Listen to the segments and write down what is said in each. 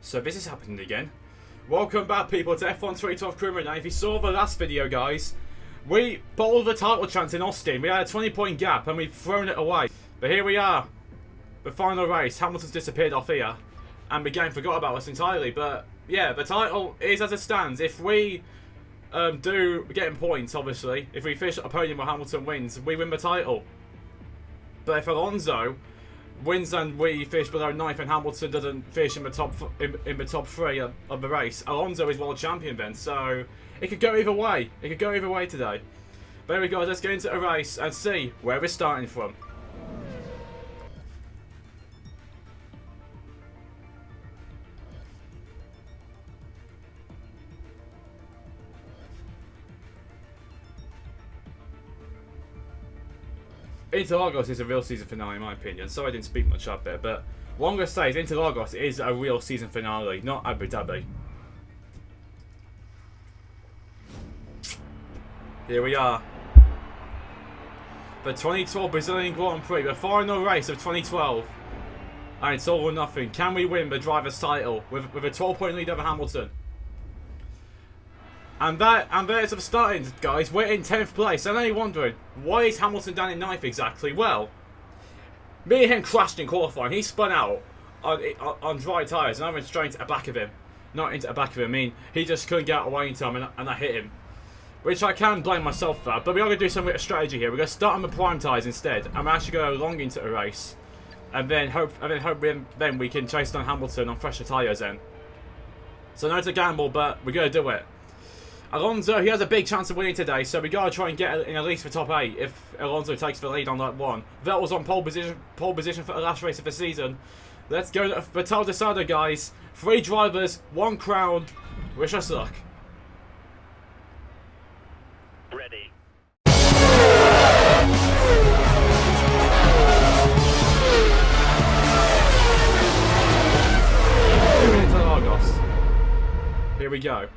So this is happening again. Welcome back, people, to F1 2012 Crew. Now, if you saw the last video, guys, we bowled the title chance in Austin. We had a 20-point gap and we've thrown it away. But here we are. The final race. Hamilton's disappeared off here. And the game forgot about us entirely. But, yeah, the title is as it stands. If we do get points, obviously, if we finish a podium where Hamilton wins, we win the title. But if Alonso wins and we finish below 9th and Hamilton doesn't finish in the top three of the race, Alonso is world champion then. So it could go either way. It could go either way today. But there we go. Let's get into a race and see where we're starting from. Interlagos is a real season finale in my opinion, so I didn't speak much up there, but what I'm going to say is Interlagos is a real season finale, not Abu Dhabi. Here we are. The 2012 Brazilian Grand Prix, the final race of 2012. And it's all or nothing. Can we win the driver's title with a 12-point lead over Hamilton? And there's the starting, guys. We're in 10th place. I'm only wondering, why is Hamilton down in 9th exactly? Well, me and him crashed in qualifying. He spun out on dry tyres, and I went straight into the back of him. Not into the back of him. I mean, he just couldn't get out away in time, and I hit him. Which I can blame myself for. But we are going to do some strategy here. We're going to start on the prime tyres instead. I'm actually going to go long into the race. And then hope we can chase down Hamilton on fresher tyres then. So I know it's a gamble, but we're going to do it. Alonso, he has a big chance of winning today, so we got to try and get in at least the top 8 if Alonso takes the lead on that one. Vettel's on pole position for the last race of the season. Let's go to the title decider, guys. 3 drivers, 1 crown. Wish us luck. Ready. Interlagos. Here we go.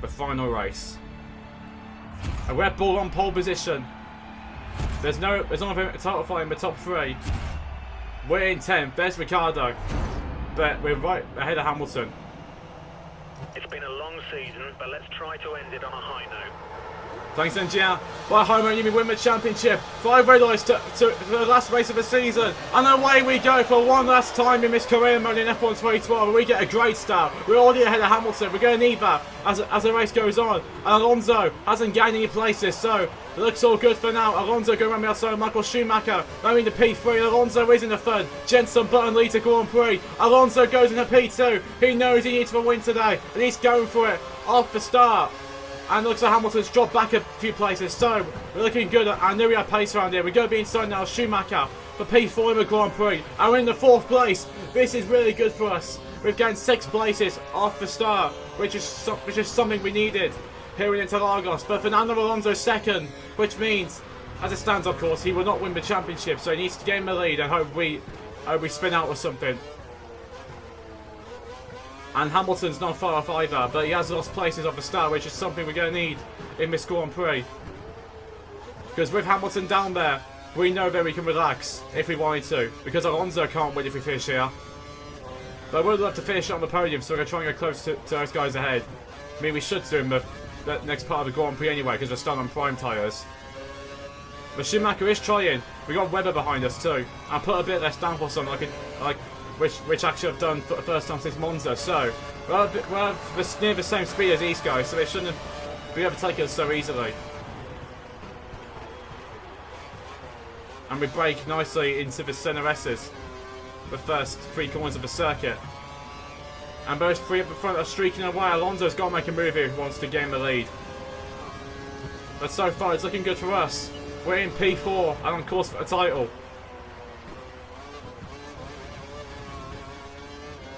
The final race. A Red Bull on pole position. There's not a title fight in the top 3. We're in 10th. There's Ricciardo. But we're right ahead of Hamilton. It's been a long season, but let's try to end it on a high note. Thanks, Engia. By Homer, you win the championship. 5 red lights to the last race of the season. And away we go for one last time in this career mode in F1 2012. We get a great start. We're already ahead of Hamilton. We're going to need that as the race goes on. And Alonso hasn't gained any places, so it looks all good for now. Alonso going around the outside of Michael Schumacher. Going into P3. Alonso is in the third. Jenson Button leads the Grand Prix. Alonso goes into P2. He knows he needs to win today. And he's going for it off the start. And it looks like Hamilton's dropped back a few places, so we're looking good. I knew we had pace around here. We go be inside now Schumacher for P4 in the Grand Prix. And we're in the 4th place. This is really good for us. We've gained 6 places off the start, which is something we needed here in Interlagos. But Fernando Alonso's 2nd, which means, as it stands, of course, he will not win the championship. So he needs to gain the lead and hope we spin out with something. And Hamilton's not far off either, but he has lost places off the start, which is something we're going to need in this Grand Prix. Because with Hamilton down there, we know that we can relax if we wanted to. Because Alonso can't win if we finish here. But I would love to finish on the podium, so we're going to try and get close to those guys ahead. I mean, we should do in the next part of the Grand Prix anyway, because we're starting on prime tyres. But Schumacher is trying. We got Webber behind us too. I put a bit less downforce on, which actually I've done for the first time since Monza. So we're near the same speed as these guys, so they shouldn't be able to take us so easily. And we brake nicely into the center S's, the first 3 corners of the circuit. And those 3 up the front are streaking away. Alonso's got to make a move here if he wants to gain the lead. But so far it's looking good for us. We're in P4 and on course for the title.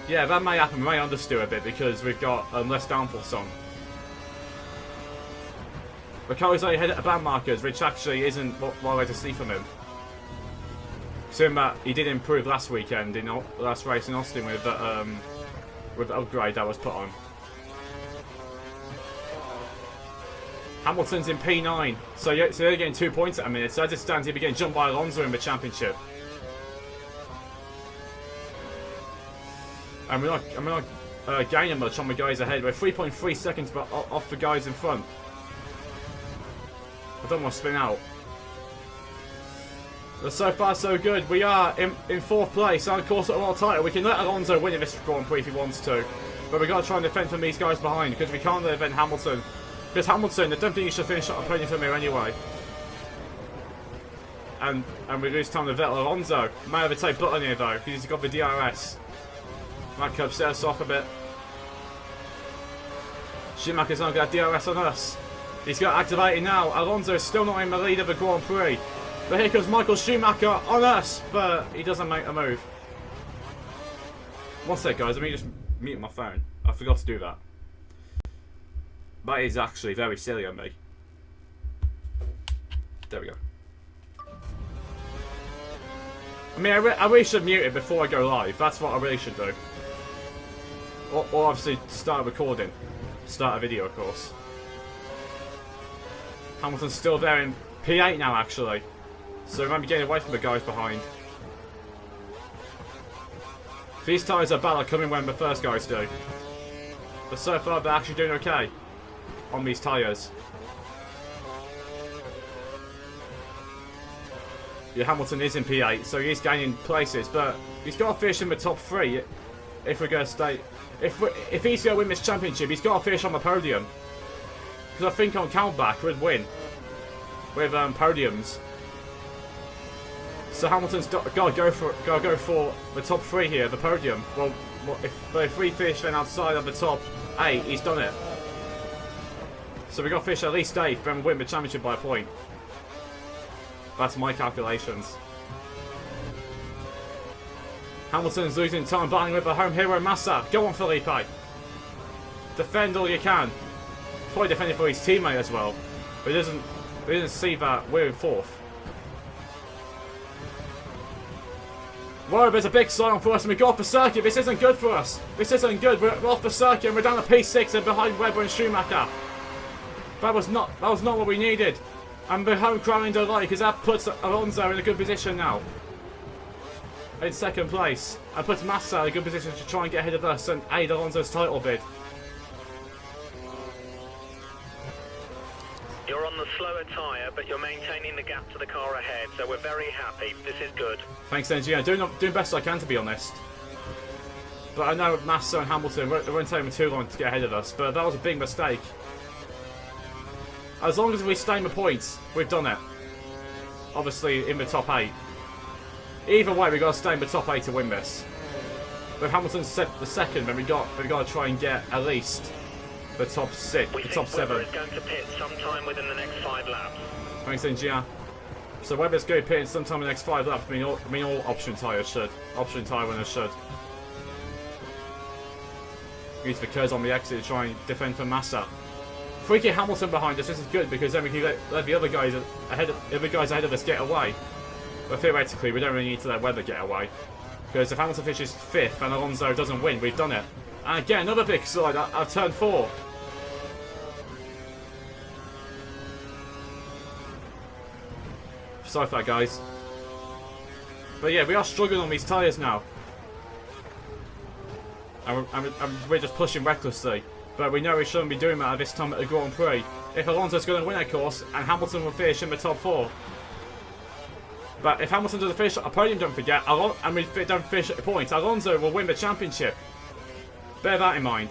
Yeah, that may happen. We may understeer a bit because we've got less downforce on. Ricciardo's only ahead at the band markers, which actually isn't what I like to see from him. Considering that he did improve last weekend in the last race in Austin with the upgrade that was put on. Hamilton's in P9, so they're getting 2 points at a minute. So as it stands, he'll be getting jumped by Alonso in the championship. And we're not gaining much on the guys ahead. We're 3.3 seconds off the guys in front. I don't want to spin out. But so far so good. We are in 4th place on course at a world title. We can let Alonso win in this Grand Prix if he wants to. But we've got to try and defend from these guys behind because we can't defend Hamilton. Because Hamilton, I don't think he should finish on a podium from here anyway. And we lose time to Vettel. Alonso may overtake Button here though because he's got the DRS. Might could upset us off a bit. Schumacher's not got DRS on us. He's got activated now. Alonso is still not in the lead of the Grand Prix. But here comes Michael Schumacher on us, but he doesn't make a move. One sec, guys. Let me just mute my phone. I forgot to do that. That is actually very silly of me. There we go. I mean, I really should mute it before I go live. That's what I really should do. Or obviously start recording. Start a video, of course. Hamilton's still there in P8 now, actually. So we might be getting away from the guys behind. These tyres are bad at coming when the first guys do. But so far they're actually doing okay on these tyres. Yeah, Hamilton is in P8, so he's gaining places, but he's got to finish in the top 3 if we're going to stay. If he's going to win this championship, he's got to finish on the podium. Because I think on countback we'd win with podiums. So Hamilton's got to go for the top 3 here, the podium. Well, if we finish then outside of the top 8, he's done it. So we've got to finish at least 8th, then win the championship by a point. That's my calculations. Hamilton's losing time, battling with the home hero Massa. Go on, Felipe. Defend all you can. Probably defending for his teammate as well. But he doesn't see that we're in 4th. Whoa, there's a big sign for us and we go off the circuit. This isn't good for us. This isn't good. We're off the circuit and we're down to P6 and behind Webber and Schumacher. That was not what we needed. And we're home crowning delay because that puts Alonso in a good position now. In 2nd place. And puts Massa in a good position to try and get ahead of us and aid Alonso's title bid. You're on the slower tyre, but you're maintaining the gap to the car ahead, so we're very happy. This is good. Thanks, Engino. Doing best I can, to be honest. But I know Massa and Hamilton, it won't take them too long to get ahead of us, but that was a big mistake. As long as we stay in the points, we've done it. Obviously, in the top 8. Either way, we've got to stay in the top 8 to win this. But Hamilton's set the 2nd, then we've got to try and get at least the top 6, the top 7. Webber is going to pit sometime within the next 5 laps. Thanks, Engia. So Webber's going to pit sometime in the next 5 laps. I mean, all option tyres should. Option tyre winners should. Use the curves on the exit to try and defend for Massa. If we get Hamilton behind us, this is good because then we can let the other guys ahead of us get away. But theoretically, we don't really need to let Webber get away. Because if Hamilton finishes 5th and Alonso doesn't win, we've done it. And again, another big slide at turn 4. Sorry for that, guys. But yeah, we are struggling on these tyres now. And we're just pushing recklessly. But we know we shouldn't be doing that at this time at the Grand Prix. If Alonso's going to win, of course, and Hamilton will finish in the top 4. But if Hamilton doesn't finish at a podium, don't forget, and we don't finish at the points, Alonso will win the championship. Bear that in mind.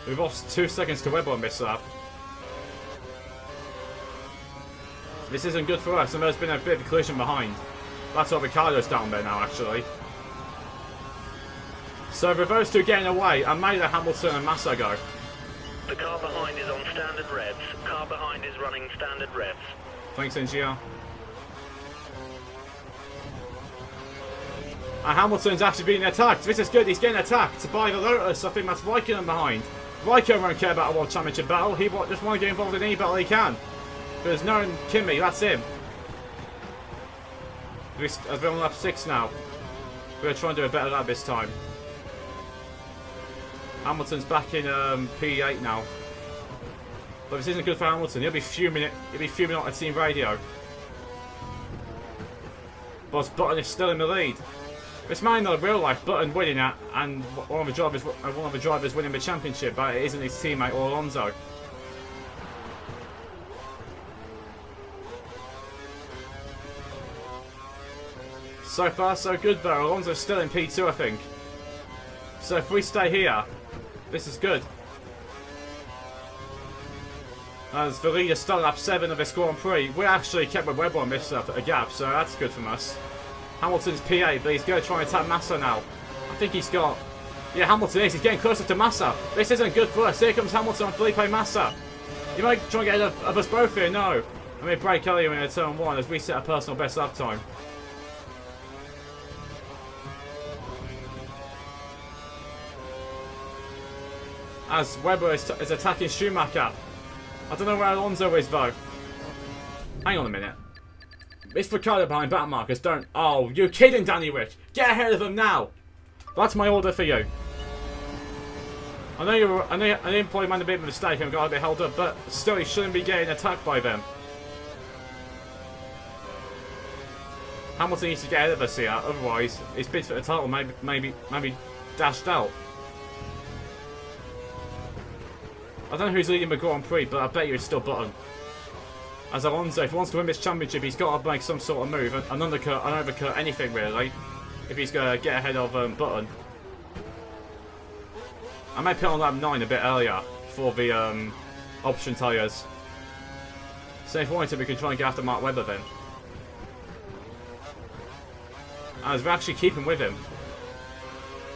We've lost 2 seconds to Webber on this lap. This isn't good for us, and there's been a bit of a collision behind. That's why Ricciardo's down there now, actually. So with those two getting away, I made a Hamilton and Massa go. The car behind is on standard revs. Car behind is running standard revs. Thanks, NGR. And Hamilton's actually being attacked. This is good. He's getting attacked by the Lotus. I think that's Raikkonen behind. Raikkonen won't care about a World Championship battle. He just wants to get involved in any battle he can. There's no Kimi. That's him. We're on lap 6 now. We're going to try and do a better lap this time. Hamilton's back in P8 now. But this isn't good for Hamilton. He'll be fuming on the team radio. whilst Button is still in the lead. It's mainly not real life Button winning that, and one of the drivers winning the championship, but it isn't his teammate or Alonso. So far, so good though. Alonso's still in P2, I think. So if we stay here, this is good. As the leader started lap 7 of this Grand Prix, we actually kept with Webber on this a gap, so that's good from us. Hamilton's P8, but he's going to try and attack Massa now. I think he's got... Yeah, Hamilton is. He's getting closer to Massa. This isn't good for us. Here comes Hamilton and Felipe Massa. You might try and get ahead of us both here. No. I mean, break earlier in turn 1 as we set a personal best lap time. As Webber is attacking Schumacher. I don't know where Alonso is though. Hang on a minute. It's Ricciardo behind back markers, don't... Oh, you're kidding, Danny Rick. Get ahead of them now. That's my order for you. I know probably made a bit of a mistake and got a bit held up, but still he shouldn't be getting attacked by them. Hamilton needs to get ahead of us here, otherwise his bid for the title maybe dashed out. I don't know who's leading the Grand Prix, but I bet you it's still Button. As Alonso, if he wants to win this championship, he's got to make some sort of move, an undercut, an overcut, anything really, if he's going to get ahead of Button. I may put on lap 9 a bit earlier for the option tyres. So if we wanted to, we could try and get after Mark Webber then. As we're actually keeping with him.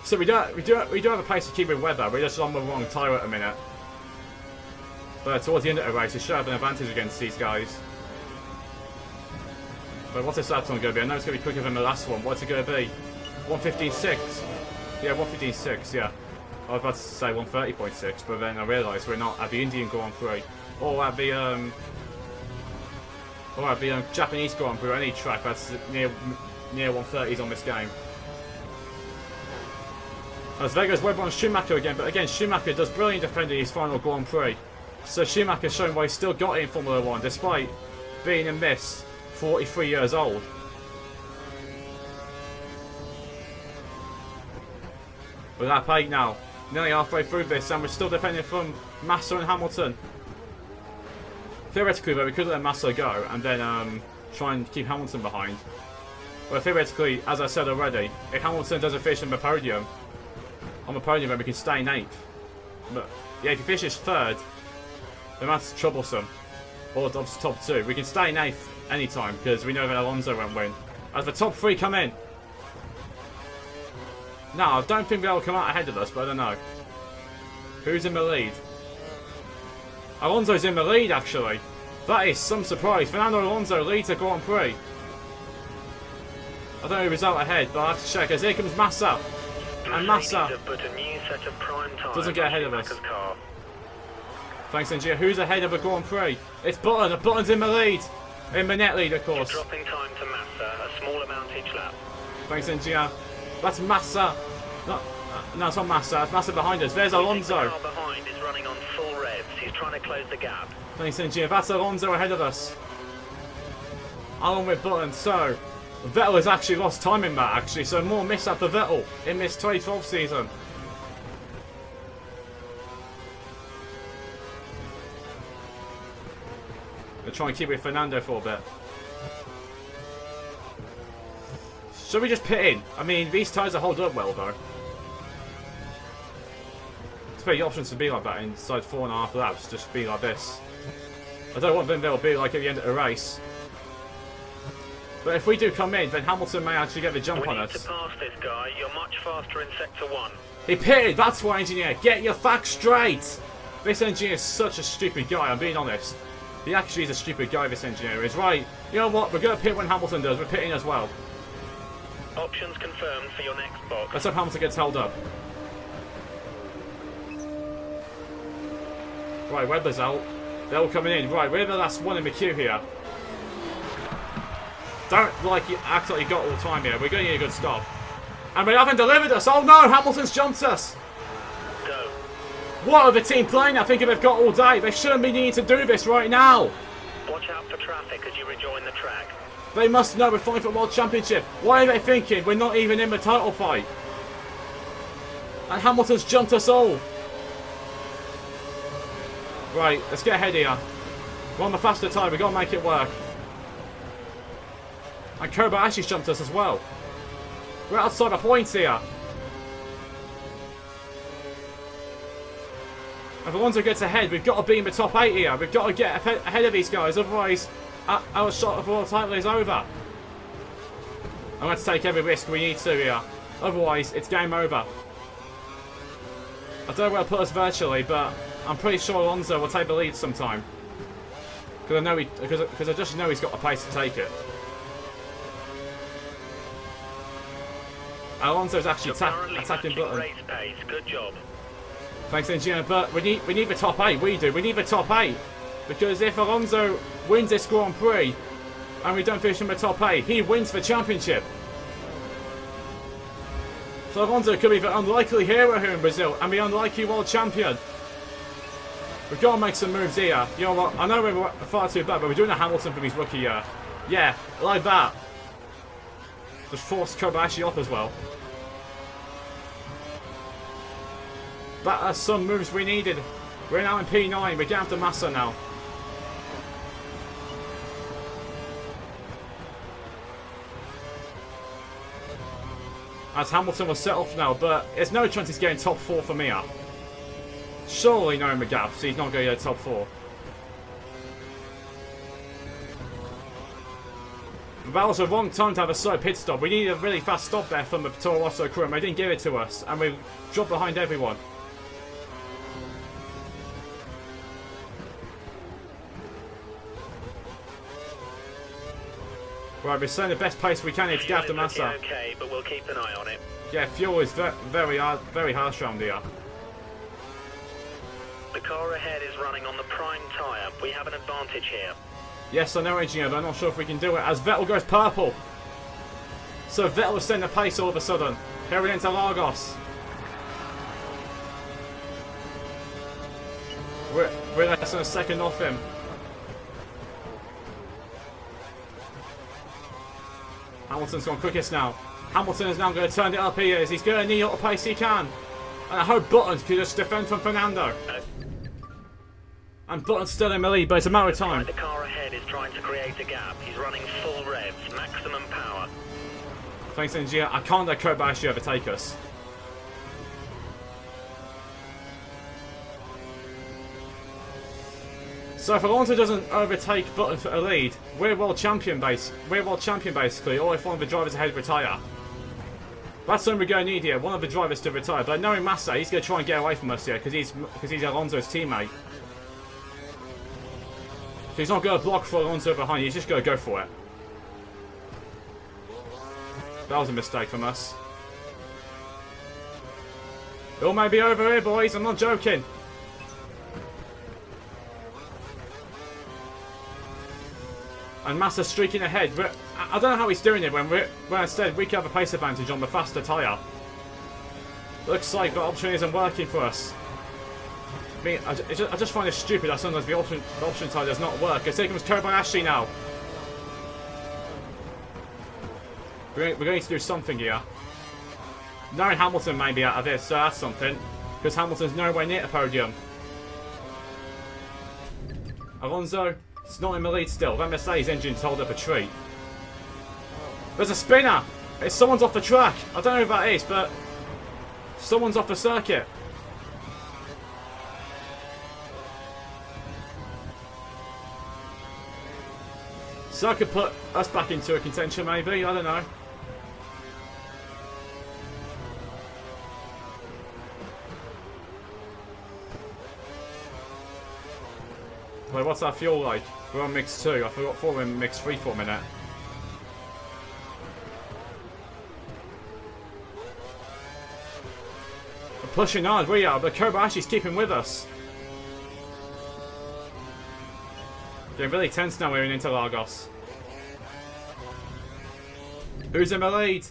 So we do have a pace to keep with Webber, we're just on the wrong tyre at the minute. But towards the end of the race, we should have an advantage against these guys. But what's this lap time going to be? I know it's going to be quicker than the last one. What's it going to be? 1:15.6. Yeah, 1:15.6, yeah. I was about to say 1:30.6, but then I realised we're not at the Indian Grand Prix. Or at the Japanese Grand Prix, or any track that's near 1:30s on this game. As there goes Webber on Schumacher again, but again, Schumacher does brilliant defending his final Grand Prix. So Schumacher's shown why he's still got it in Formula 1, despite being in this 43 years old. We're lap 8 now, nearly halfway through this, and we're still defending from Massa and Hamilton. Theoretically though, we could let Massa go, and then try and keep Hamilton behind. Well, theoretically, as I said already, if Hamilton doesn't finish on the podium, then we can stay in 8th. But yeah, if he finishes 3rd, then that's troublesome. Or top 2. We can stay in 8th anytime because we know that Alonso won't win. As the top 3 come in. No, I don't think they'll come out ahead of us, but I don't know. Who's in the lead? Alonso's in the lead, actually. That is some surprise. Fernando Alonso leads the Grand Prix. I don't know who's out ahead, but I have to check. As here comes Massa. And Massa doesn't get ahead of us. Thanks, Engineer. Who's ahead of the Grand Prix? It's Button. Button's in the lead. In the net lead, of course. You're dropping time to Massa, a small amount each lap. Thanks, Engineer. That's Massa. No, it's not Massa. That's Massa behind us. There's Alonso. The car behind is running on full revs. He's trying to close the gap. Thanks, Engineer. That's Alonso ahead of us. Along with Button. So, Vettel has actually lost time in that, actually. So, more mishap for Vettel in this 2012 season. We'll try and keep with Fernando for a bit. Should we just pit in? I mean, these tyres are hold up well, though. It's pretty options to be like that inside 4.5 laps. Just be like this. I don't want them to be like at the end of the race. But if we do come in, then Hamilton may actually get the jump on us. We need to pass this guy. You're much faster in sector 1. He pitted. That's why, Engineer. Get your facts straight. This engineer is such a stupid guy. I'm being honest. He actually is a stupid guy. This engineer is right. You know what? We're going to pit when Hamilton does. We're pitting as well. Options confirmed for your next box. Let's hope Hamilton gets held up. Right, Webber's out. They're all coming in. Right, we're the last one in the queue here. Don't act like you got all the time here. We're going to need a good stop. And we haven't delivered us. Oh no, Hamilton's jumped us. Go. What are the team playing? I think if they've got all day, they shouldn't be needing to do this right now. Watch out for traffic as you rejoin the track. They must know we're fighting for World Championship. Why are they thinking we're not even in the title fight? And Hamilton's jumped us all. Right, let's get ahead here. We're on the faster tyre, we've got to make it work. And Kobayashi's jumped us as well. We're outside the points here. If Alonso gets ahead, we've got to be in the top 8 here. We've got to get ahead of these guys, otherwise our shot of the world title is over. I'm going to take every risk we need to here. Otherwise, it's game over. I don't know where to put us virtually, but I'm pretty sure Alonso will take the lead sometime. Because I just know he's got the pace to take it. Alonso's actually attacking Button. Race pace. Good job. Thanks, engineer. But we need the top 8. We do. We need the top 8 because if Alonso wins this Grand Prix and we don't finish in the top 8, he wins the championship. So Alonso could be the unlikely hero here in Brazil and the unlikely world champion. We've got to make some moves here. You know what? I know we're far too bad, but we're doing a Hamilton from his rookie year. Yeah, like that. Just forced Kobayashi off as well. That are some moves we needed. We're now in P9. We're getting after Massa now. As Hamilton will set off now, but there's no chance he's getting top 4 for Mia. Surely knowing the gap, so he's not going to get top 4. But that was the wrong time to have a slow pit stop. We needed a really fast stop there from the Toro Rosso crew, and they didn't give it to us, and we dropped behind everyone. Right, we're setting the best pace we can here to get after Massa. Okay, but we'll keep an eye on it. Yeah, fuel is very harsh around here. The car ahead is running on the prime tyre. We have an advantage here. Yes, I know, engineer, but I'm not sure if we can do it as Vettel goes purple. So Vettel is setting the pace all of a sudden. Heading into Lagos. We're less than a second off him. Hamilton's gone quickest now. Hamilton is now going to turn it up. He is. He's going to need all the pace he can. And I hope Button can just defend from Fernando. And Button's still in the lead, but it's a matter of time. The car ahead is trying to create a gap. He's running full revs, maximum power. Thanks, engineer. I can't let Kobayashi overtake us. So if Alonso doesn't overtake Button for a lead, we're world champion basically, or if one of the drivers ahead retire. That's something we're going to need here, one of the drivers to retire. But knowing Massa, he's going to try and get away from us here because he's Alonso's teammate. So he's not going to block for Alonso behind, he's just going to go for it. That was a mistake from us. It all may be over here, boys, I'm not joking. And Massa streaking ahead. I don't know how he's doing it when instead we can have a pace advantage on the faster tyre. Looks like the option isn't working for us. I mean, I just find it stupid that sometimes the option tyre does not work. Here comes Kobayashi now. We're going to need to do something here. Knowing Hamilton may be out of this, so that's something. Because Hamilton's nowhere near the podium. Alonso. It's not in the lead still. That Mercedes engine's hold up a tree. There's a spinner! Someone's off the track. I don't know who that is, but someone's off the circuit. So I could put us back into a contention maybe, I don't know. Wait, what's our fuel like? We're on mix 2. I thought we were in mix 3 for a minute. We're pushing hard, we are, but Kobayashi's keeping with us. Getting really tense now we're in Interlagos. Who's in the lead?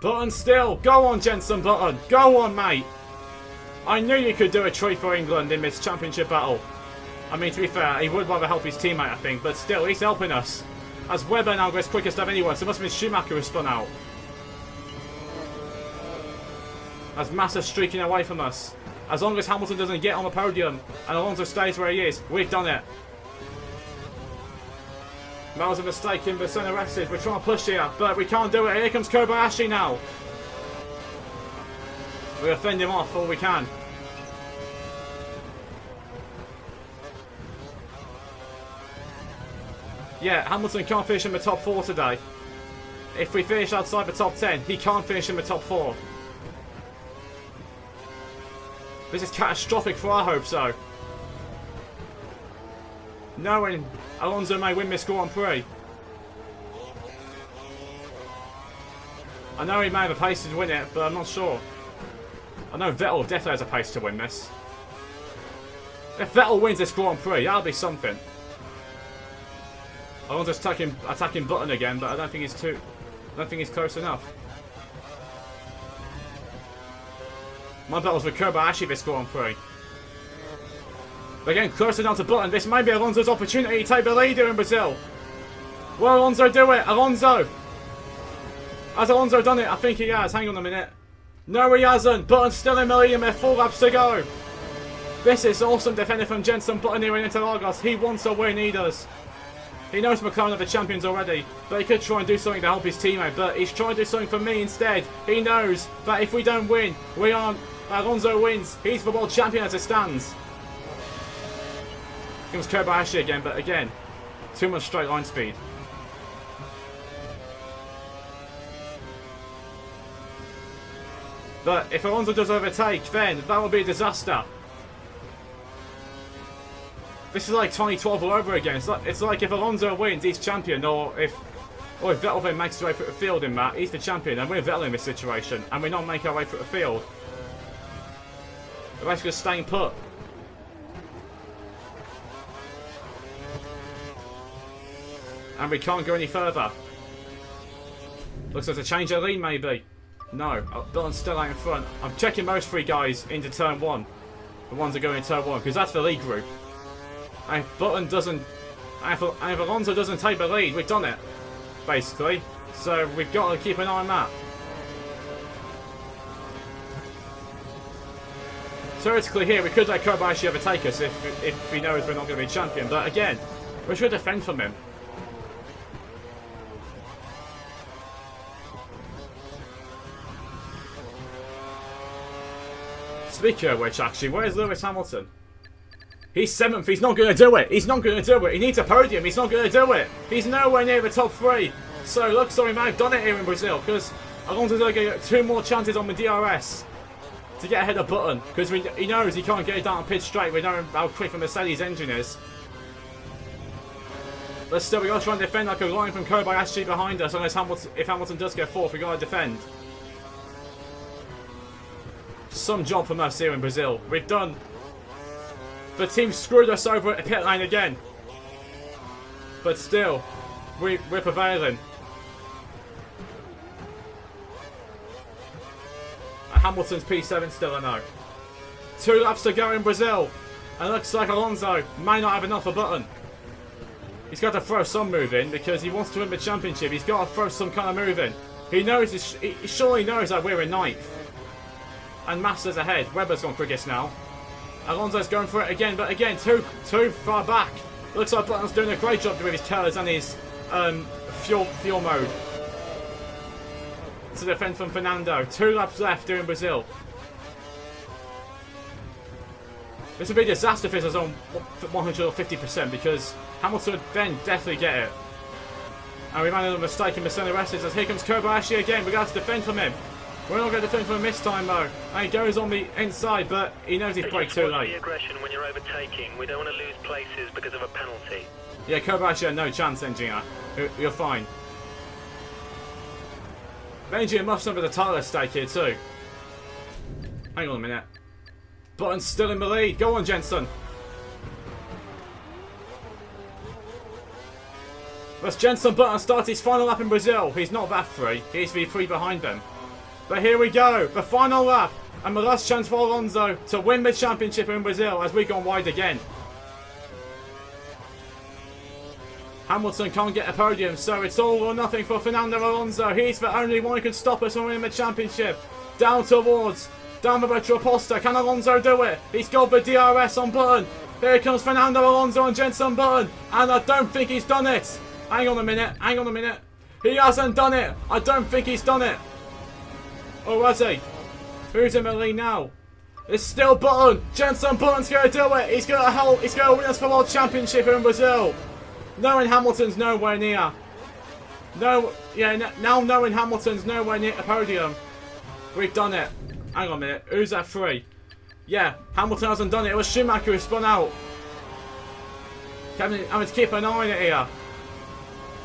Button still! Go on, Jenson Button! Go on, mate! I knew you could do a treat for England in this championship battle. I mean, to be fair, he would rather help his teammate, I think, but still, he's helping us. As Webber now goes quickest of anyone, so it must have been Schumacher who spun out. As Massa streaking away from us. As long as Hamilton doesn't get on the podium and Alonso stays where he is, we've done it. That was a mistake in the center exit. We're trying to push here, but we can't do it. Here comes Kobayashi now. We'll fend him off all we can. Yeah, Hamilton can't finish in the top 4 today. If we finish outside the top 10, he can't finish in the top 4. This is catastrophic for our hopes, though. Knowing Alonso may win this Grand Prix. I know he may have a pace to win it, but I'm not sure. I know Vettel definitely has a pace to win this. If Vettel wins this Grand Prix, that'll be something. Alonso's attacking Button again, but I don't think he's close enough. My battles with Kobayashi this Grand Prix. They're getting closer down to Button. This may be Alonso's opportunity to take the lead here in Brazil. Will Alonso do it? Alonso! Has Alonso done it? I think he has. Hang on a minute. No, he hasn't. Button's still in the lead and there are 4 laps to go. This is awesome defending from Jenson Button here in Interlagos. He wants a win, he does. He knows McLaren are the champions already, but he could try and do something to help his teammate, but he's trying to do something for me instead. He knows that if we don't win, we aren't. Alonso wins. He's the world champion as it stands. It was Kobayashi again, but again, too much straight line speed. But if Alonso does overtake, then that will be a disaster. This is like 2012 all over again. It's like if Alonso wins, he's champion, or if Vettel then makes his way through the field in that, he's the champion, and we're Vettel in this situation, and we're not making our way through the field. We're basically staying put. And we can't go any further. Looks like a change of lead, maybe. No, Button's still out in front. I'm checking those 3 guys into turn 1. The ones that go in turn 1, because that's the lead group. And if Button doesn't, and if Alonso doesn't take the lead, we've done it, basically. So we've got to keep an eye on that. Theoretically here, we could let Kobayashi overtake us if he knows we're not going to be champion. But again, we should defend from him. Speaking of which, actually, where's Lewis Hamilton? He's 7th. He's not going to do it. He's not going to do it. He needs a podium. He's not going to do it. He's nowhere near the top 3. So looks like we may have done it here in Brazil, because Alonso's going to get 2 more chances on the DRS to get ahead of Button, because he knows he can't get it down on pit straight. We know how quick the Mercedes engine is. But still, we got to try and defend like a line from Kobayashi behind us. Unless if Hamilton does get 4th, we got to defend. Some job from us here in Brazil. We've done. The team screwed us over at the pit lane again. But still, we're prevailing. Hamilton's P7 still a no. 2 laps to go in Brazil. And it looks like Alonso may not have enough for Button. He's got to throw some move in because he wants to win the championship. He's got to throw some kind of move in. He knows, he surely knows that we're in 9th. And Massa's ahead. Webber's gone quickest now. Alonso's going for it again, but again, too far back. Looks like Button's doing a great job with his turns and his fuel mode. To defend from Fernando. 2 laps left here in Brazil. This would be a disaster if it was on 150% because Hamilton would then definitely get it. And we made a mistake in the center S's as here comes Kobayashi again. We're going to have to defend from him. We're not going to defend from him this time though. And he goes on the inside, but he knows he's braked too late. The aggression when you're overtaking. We don't want to lose places because of a penalty. Yeah, Kobayashi had no chance, Engineer. You're fine. Engineer must have the title at stake here too. Hang on a minute. Button's still in the lead. Go on, Jenson. As Jenson Button starts his final lap in Brazil. He's not that free. He's the 3 behind them. But here we go, the final lap, and the last chance for Alonso to win the championship in Brazil as we've gone wide again. Hamilton can't get a podium, so it's all or nothing for Fernando Alonso. He's the only one who can stop us from winning the championship. Down towards, down the Retro Poster. Can Alonso do it? He's got the DRS on Button. Here comes Fernando Alonso and Jenson Button. And I don't think he's done it. Hang on a minute. He hasn't done it. I don't think he's done it. Or has he? Who's in the lead now? It's still Button. Jenson Button's going to do it. He's going to win us the World Championship in Brazil. Knowing Hamilton's nowhere near. Now knowing Hamilton's nowhere near the podium. We've done it. Hang on a minute. Who's at 3? Yeah, Hamilton hasn't done it. It was Schumacher who spun out. I'm going to keep an eye on it here.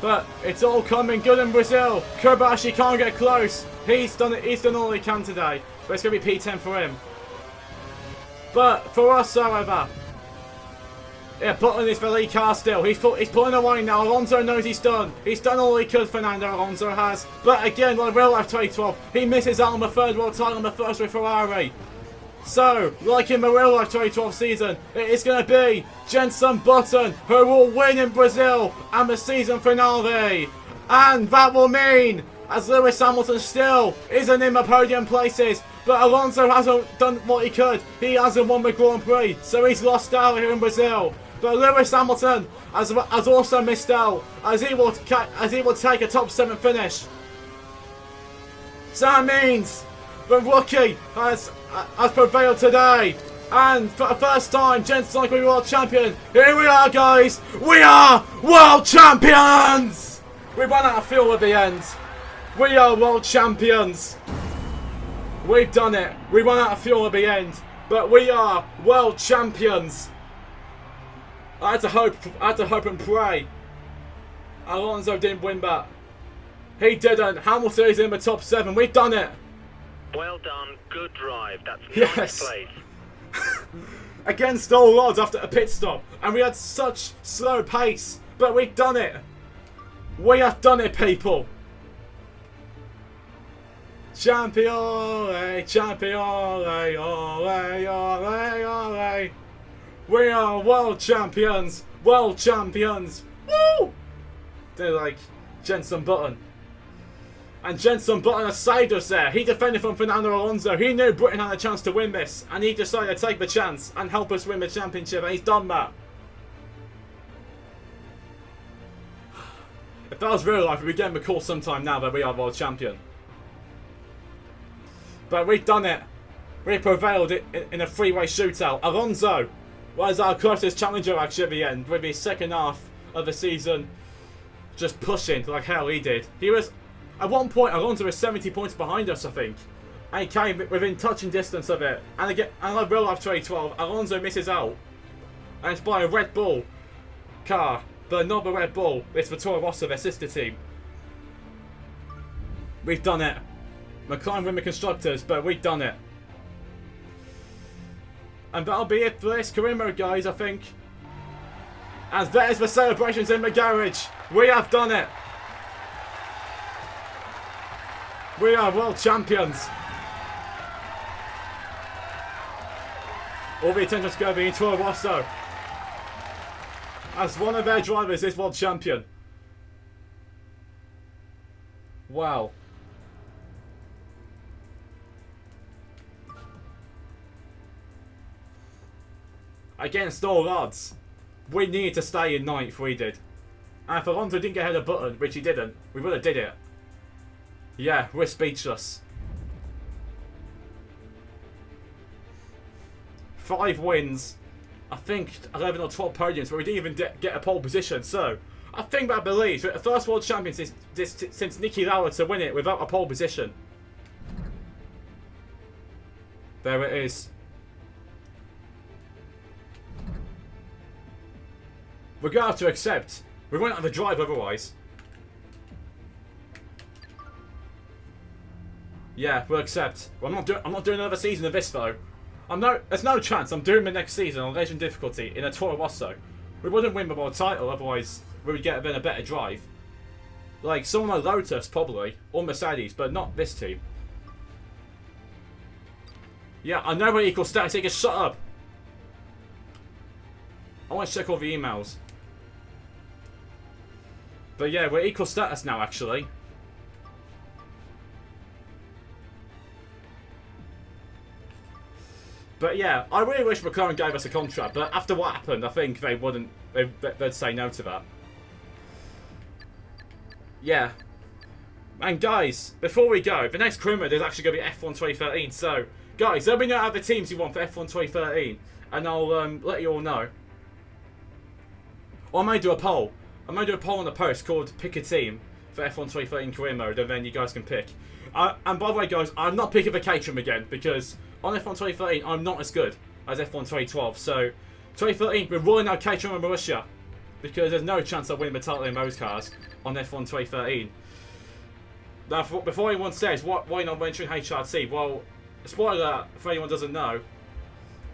But it's all coming good in Brazil. Kobayashi can't get close. He's done it. He's done all he can today. But it's going to be P10 for him. But for us, however, yeah, Button is the lead car still. He's pulling away now. Alonso knows he's done. He's done all he could, Fernando Alonso has. But again, like real life 2012, he misses out on the third world title on the first with Ferrari. So, like in the real life 2012 season, it is going to be Jenson Button who will win in Brazil and the season finale. And that will mean, as Lewis Hamilton still isn't in the podium places, but Alonso hasn't done what he could. He hasn't won the Grand Prix, so he's lost out here in Brazil. But Lewis Hamilton has also missed out, as he will take a top 7 finish. So that means the rookie has prevailed today. And for the first time, Jenson will be world champion. Here we are, guys. We are world champions. We ran out of fuel at the end. We are world champions. We've done it. We ran out of fuel at the end. But we are world champions. I had to hope and pray. Alonso didn't win that. He didn't. Hamilton is in the top 7. We've done it. Well done. Good drive. That's Yes. ninth place. Against all odds after a pit stop. And we had such slow pace. But we've done it. We have done it, people. Champione, champione, ole, ole, ole. We are world champions. World champions. Woo! They're like Jenson Button. And Jenson Button has saved us there. He defended from Fernando Alonso. He knew Britain had a chance to win this. And he decided to take the chance and help us win the championship. And he's done that. If that was real life, we'd be getting the call sometime now that we are world champion. But we've done it. We prevailed in a three-way shootout. Alonso was our closest challenger actually at the end, with his second half of the season just pushing like hell he did. He was, at one point, Alonso was 70 points behind us, I think. And he came within touching distance of it. And again, and like real life 2012, Alonso misses out. And it's by a Red Bull car. But not the Red Bull, it's the Toro Rosso, their sister team. We've done it. McLaren win the constructors, but we've done it. And that'll be it for this career mode, guys, I think. As that is the celebrations in the garage. We have done it. We are world champions. All the attention's going to be in Toro Rosso, as one of their drivers is world champion. Wow. Against all odds, we needed to stay in 9th, we did. And if Alonso didn't get ahead of Button, which he didn't, we would have did it. Yeah, we're speechless. 5 wins, I think 11 or 12 podiums, but we didn't even get a pole position. So, I think that believes we're the first world champion since Niki Lauda to win it without a pole position. There it is. We're going to have to accept. We won't have the drive otherwise. Yeah, we'll accept. Well, I'm not doing another season of this though. There's no chance I'm doing the next season on Legend difficulty in a Toro Rosso. We wouldn't win the world title, otherwise we would get a better drive. Like someone like Lotus probably, or Mercedes, but not this team. Yeah, I know we're equal status. He can shut up. I want to check all the emails. But yeah, we're equal status now, actually. But yeah, I really wish McLaren gave us a contract, but after what happened, I think they wouldn't. They'd say no to that. Yeah. And guys, before we go, the next career mode is actually going to be F1 2013. So, guys, let me know how the teams you want for F1 2013, and I'll let you all know. Or I may do a poll. I may do a poll on the post called "Pick a Team" for F1 2013 career mode, and then you guys can pick. And by the way, guys, I'm not picking the Caterham again because on F1 2013 I'm not as good as F1 2012. So 2013 we're ruling out Caterham and Marussia because there's no chance I'll win the title in those cars on F1 2013. Now, before anyone says why not mentioning HRT, well, spoiler for anyone who doesn't know,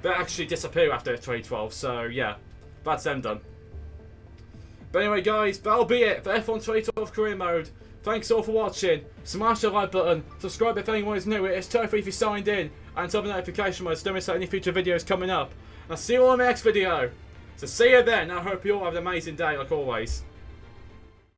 they actually disappear after 2012. So yeah, that's them done. But anyway, guys, that'll be it for F1 2012 career mode. Thanks all for watching. Smash the like button. Subscribe if anyone is new. It's totally free if you signed in. And turn the notification mode so don't miss out any future videos coming up. I'll see you all in the next video. So see you then. I hope you all have an amazing day like always.